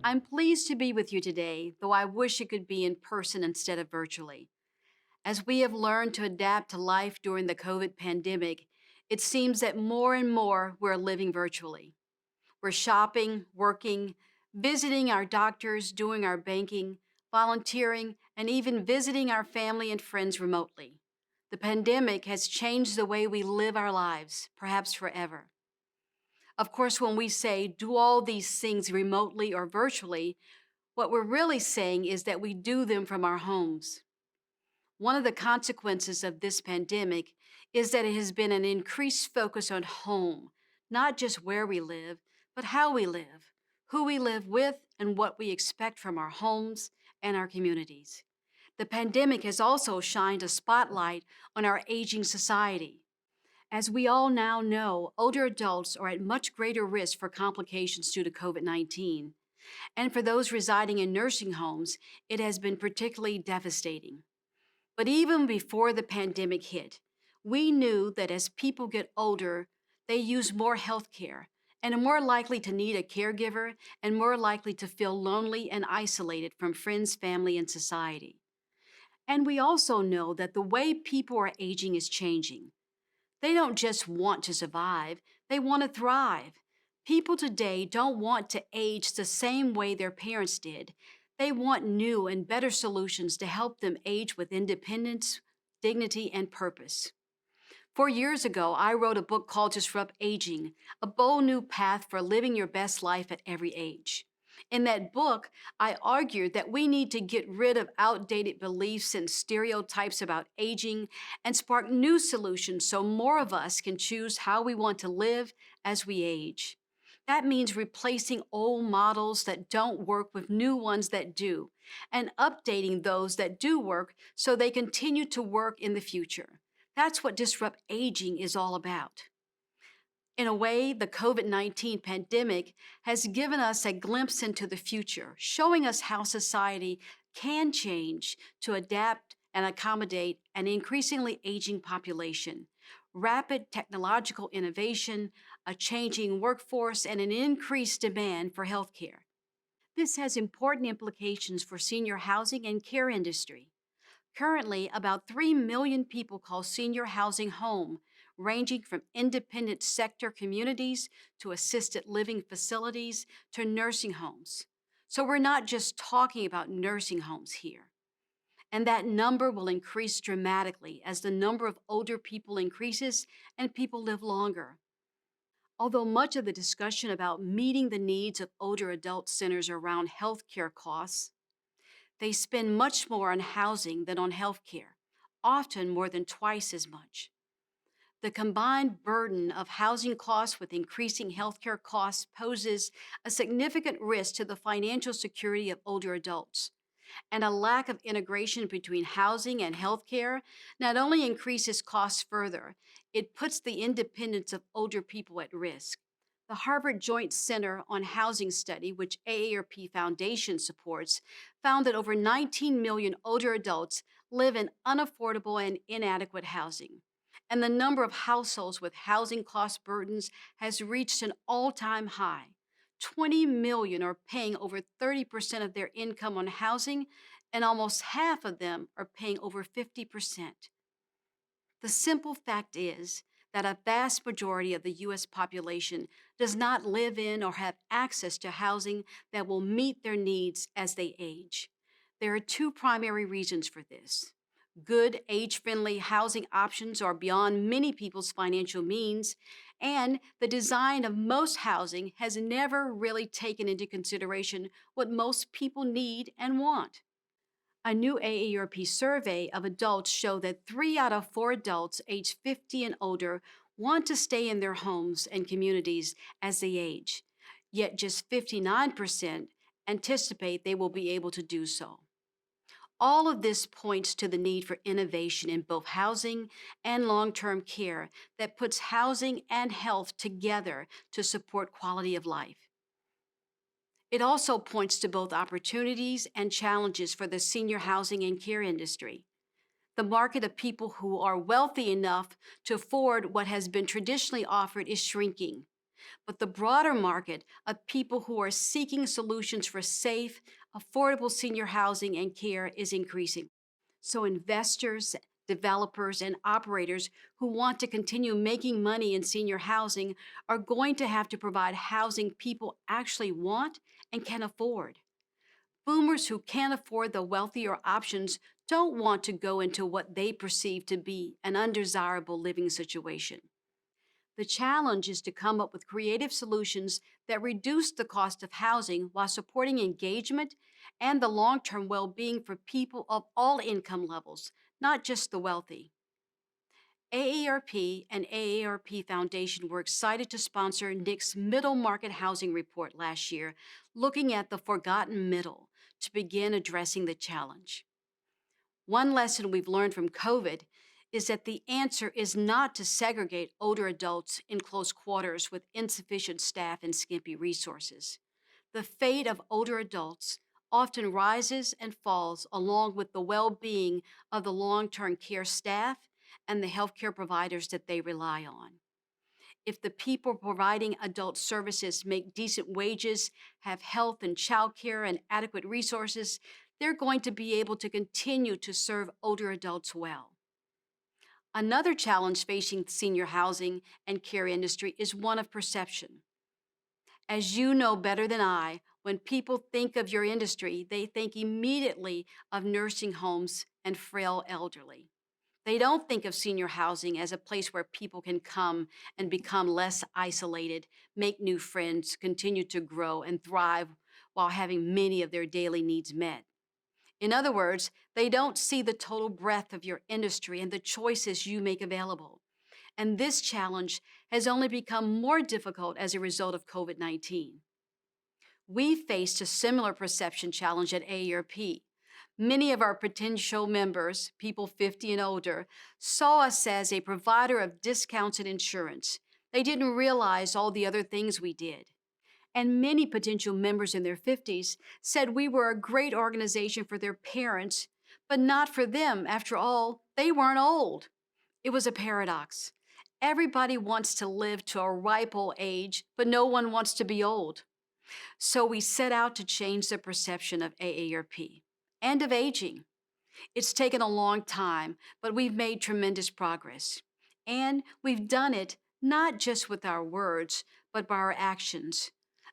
I'm pleased to be with you today, though I wish it could be in person instead of virtually. As we have learned to adapt to life during the COVID pandemic, it seems that more and more we're living virtually. We're shopping, working, visiting our doctors, doing our banking, volunteering, and even visiting our family and friends remotely. The pandemic has changed the way we live our lives, perhaps forever. Of course, when we say do all these things remotely or virtually, what we're really saying is that we do them from our homes. One of the consequences of this pandemic is that it has been an increased focus on home, not just where we live, but how we live, who we live with, and what we expect from our homes and our communities. The pandemic has also shined a spotlight on our aging society. As we all now know, older adults are at much greater risk for complications due to COVID 19. And for those residing in nursing homes, it has been particularly devastating. But even before the pandemic hit, we knew that as people get older, they use more health care and are more likely to need a caregiver and more likely to feel lonely and isolated from friends, family, and society. And we also know that the way people are aging is changing. They don't just want to survive, they want to thrive. People today don't want to age the same way their parents did. They want new and better solutions to help them age with independence, dignity, and purpose. 4 years ago, I wrote a book called Disrupt Aging, a bold new path for living your best life at every age. In that book, I argued that we need to get rid of outdated beliefs and stereotypes about aging and spark new solutions so more of us can choose how we want to live as we age. That means replacing old models that don't work with new ones that do, and updating those that do work so they continue to work in the future. That's what Disrupt Aging is all about. In a way, the COVID 19 pandemic has given us a glimpse into the future, showing us how society can change to adapt and accommodate an increasingly aging population, rapid technological innovation, a changing workforce, and an increased demand for healthcare. This has important implications for senior housing and care industry. Currently, about 3 million people call senior housing home, ranging from independent sector communities to assisted living facilities to nursing homes. So we're not just talking about nursing homes here. And that number will increase dramatically as the number of older people increases and people live longer. Although much of the discussion about meeting the needs of older adults centers around healthcare costs, they spend much more on housing than on health care, often more than twice as much. The combined burden of housing costs with increasing healthcare costs poses a significant risk to the financial security of older adults. And a lack of integration between housing and healthcare not only increases costs further, it puts the independence of older people at risk. The Harvard Joint Center on Housing Study, which AARP Foundation supports, found that over 19 million older adults live in unaffordable and inadequate housing. And the number of households with housing cost burdens has reached an all-time high. 20 million are paying over 30% of their income on housing, and almost half of them are paying over 50%. The simple fact is that a vast majority of the U.S. population does not live in or have access to housing that will meet their needs as they age. There are two primary reasons for this. Good age-friendly housing options are beyond many people's financial means, and the design of most housing has never really taken into consideration what most people need and want. A new AARP survey of adults show that 3 out of 4 adults aged 50 and older want to stay in their homes and communities as they age, yet just 59% anticipate they will be able to do so. All of this points to the need for innovation in both housing and long-term care that puts housing and health together to support quality of life. It also points to both opportunities and challenges for the senior housing and care industry. The market of people who are wealthy enough to afford what has been traditionally offered is shrinking. but the broader market of people who are seeking solutions for safe, affordable senior housing and care is increasing. So, investors, developers, and operators who want to continue making money in senior housing are going to have to provide housing people actually want and can afford. Boomers who can't afford the wealthier options don't want to go into what they perceive to be an undesirable living situation. The challenge is to come up with creative solutions that reduce the cost of housing while supporting engagement and the long term well being for people of all income levels, not just the wealthy. AARP and AARP Foundation were excited to sponsor NIC's Middle Market Housing Report last year, looking at the forgotten middle to begin addressing the challenge. One lesson we've learned from COVID is that the answer is not to segregate older adults in close quarters with insufficient staff and skimpy resources. The fate of older adults often rises and falls along with the well being of the long term care staff and the healthcare providers that they rely on. If the people providing adult services make decent wages, have health and childcare and adequate resources, they're going to be able to continue to serve older adults well. Another challenge facing the senior housing and care industry is one of perception. As you know better than I, when people think of your industry, they think immediately of nursing homes and frail elderly. They don't think of senior housing as a place where people can come and become less isolated, make new friends, continue to grow, and thrive while having many of their daily needs met. In other words, they don't see the total breadth of your industry and the choices you make available. And this challenge has only become more difficult as a result of COVID 19. We faced a similar perception challenge at AARP. Many of our potential members, people 50 and older, saw us as a provider of discounted insurance. They didn't realize all the other things we did. And many potential members in their 50s said we were a great organization for their parents, but not for them. After all, they weren't old. It was a paradox. Everybody wants to live to a ripe old age, but no one wants to be old. So we set out to change the perception of AARP and of aging. It's taken a long time, but we've made tremendous progress. And we've done it not just with our words, but by our actions.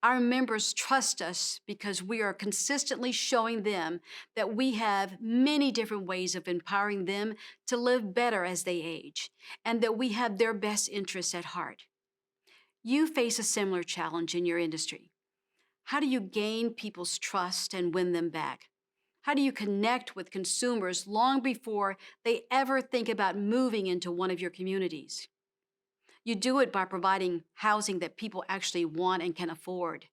Our members trust us because we are consistently showing them that we have many different ways of empowering them to live better as they age, and that we have their best interests at heart. You face a similar challenge in your industry. How do you gain people's trust and win them back? How do you connect with consumers long before they ever think about moving into one of your communities? You do it by providing housing that people actually want and can afford.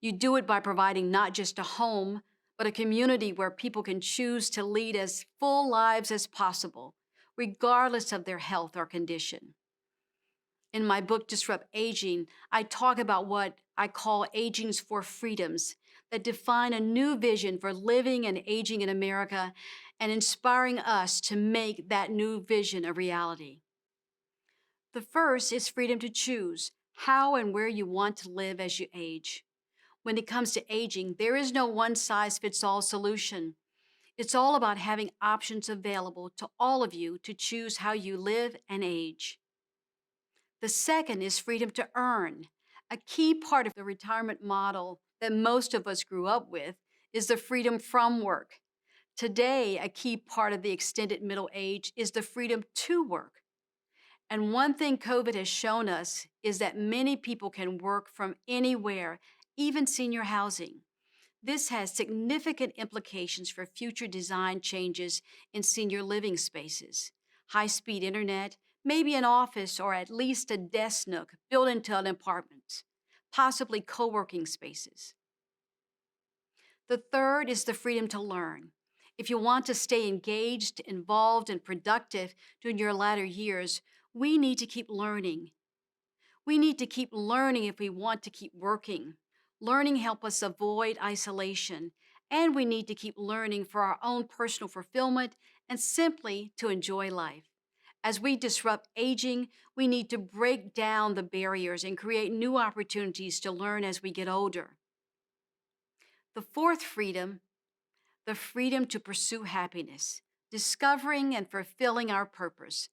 You do it by providing not just a home, but a community where people can choose to lead as full lives as possible, regardless of their health or condition. In my book, Disrupt Aging, I talk about what I call Aging's Four Freedoms that define a new vision for living and aging in America and inspiring us to make that new vision a reality. The first is freedom to choose how and where you want to live as you age. When it comes to aging, there is no one-size-fits-all solution. It's all about having options available to all of you to choose how you live and age. The second is freedom to earn. A key part of the retirement model that most of us grew up with is the freedom from work. Today, a key part of the extended middle age is the freedom to work. And one thing COVID has shown us is that many people can work from anywhere, even senior housing. This has significant implications for future design changes in senior living spaces. High-speed internet, maybe an office or at least a desk nook built into an apartment, possibly co-working spaces. The third is the freedom to learn. If you want to stay engaged, involved, and productive during your latter years, we need to keep learning. We need to keep learning if we want to keep working. Learning helps us avoid isolation, and we need to keep learning for our own personal fulfillment and simply to enjoy life. As we disrupt aging, we need to break down the barriers and create new opportunities to learn as we get older. The fourth freedom, the freedom to pursue happiness, discovering and fulfilling our purpose.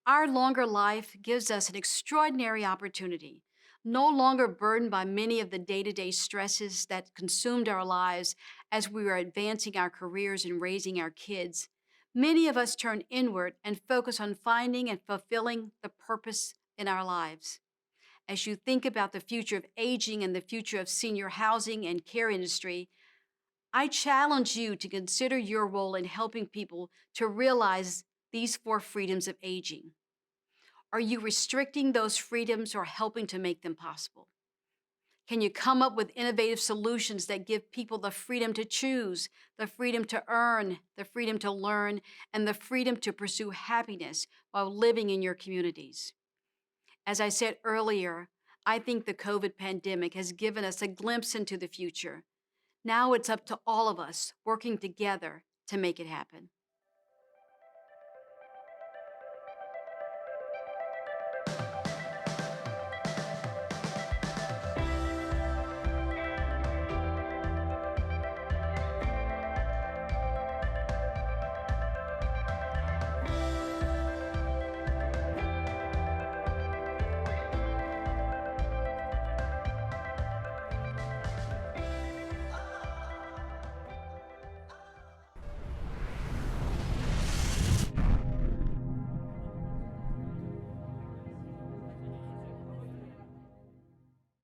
Our longer life gives us an extraordinary opportunity, no longer burdened by many of the day to day stresses that consumed our lives as we were advancing our careers and raising our kids. Many of us turn inward and focus on finding and fulfilling the purpose in our lives. As you think about the future of aging and the future of senior housing and care industry, I challenge you to consider your role in helping people to realize these four freedoms of aging. Are you restricting those freedoms or helping to make them possible? Can you come up with innovative solutions that give people the freedom to choose, the freedom to earn, the freedom to learn, and the freedom to pursue happiness while living in your communities? As I said earlier, I think the COVID pandemic has given us a glimpse into the future. Now it's up to all of us working together to make it happen.